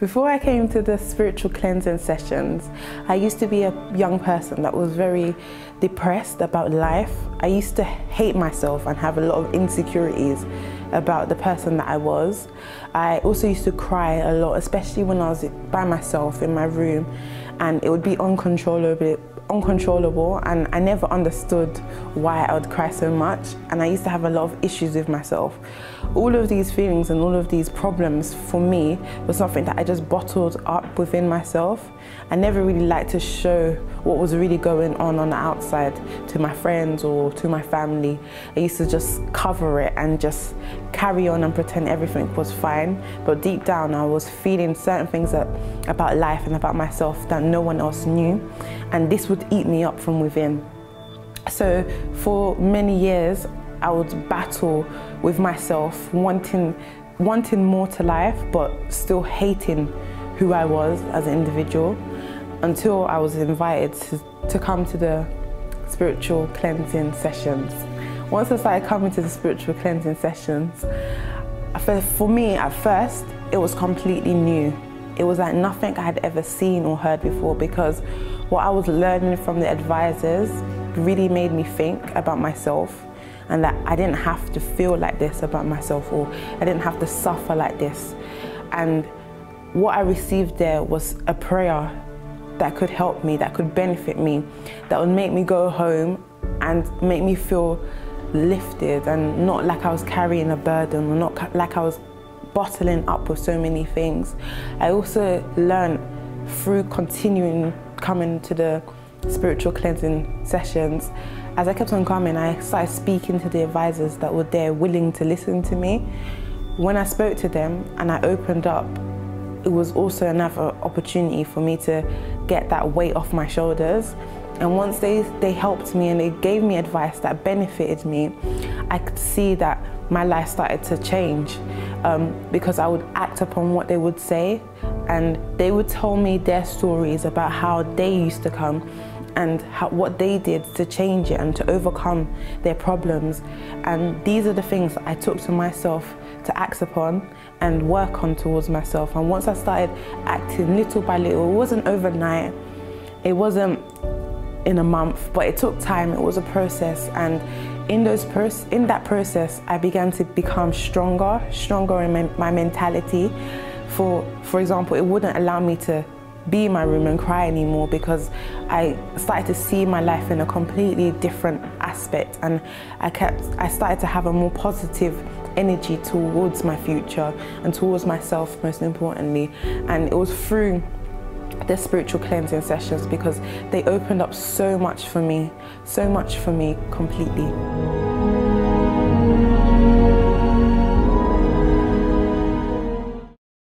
Before I came to the spiritual cleansing sessions, I used to be a young person that was very depressed about life. I used to hate myself and have a lot of insecurities about the person that I was. I also used to cry a lot, especially when I was by myself in my room, and it would be uncontrollable, and I never understood why I would cry so much, and I used to have a lot of issues with myself. All of these feelings and all of these problems for me was something that I just bottled up within myself. I never really liked to show what was really going on the outside to my friends or to my family. I used to just cover it and just carry on and pretend everything was fine, but deep down I was feeling certain things about life and about myself that no one else knew, and this would eat me up from within. So for many years I would battle with myself, wanting more to life but still hating who I was as an individual, until I was invited to come to the spiritual cleansing sessions. Once I started coming to the spiritual cleansing sessions, for me at first it was completely new. It was like nothing I had ever seen or heard before, because what I was learning from the advisors really made me think about myself, and that I didn't have to feel like this about myself, or I didn't have to suffer like this. And what I received there was a prayer that could help me, that could benefit me, that would make me go home and make me feel lifted, and not like I was carrying a burden, or not like I was bottling up with so many things. I also learned through continuing coming to the spiritual cleansing sessions, as I kept on coming, I started speaking to the advisors that were there willing to listen to me. When I spoke to them and I opened up, it was also another opportunity for me to get that weight off my shoulders. And once they helped me and they gave me advice that benefited me, I could see that my life started to change, because I would act upon what they would say, and they would tell me their stories about how they used to come and what they did to change it and to overcome their problems. And these are the things that I took to myself to act upon and work on towards myself. And once I started acting little by little, it wasn't overnight, it wasn't in a month, but it took time. It was a process, and in that process I began to become stronger in my mentality. For example, it wouldn't allow me to be in my room and cry anymore, because I started to see my life in a completely different aspect, and I started to have a more positive energy towards my future and towards myself, most importantly. And it was through the spiritual cleansing sessions, because they opened up so much for me completely.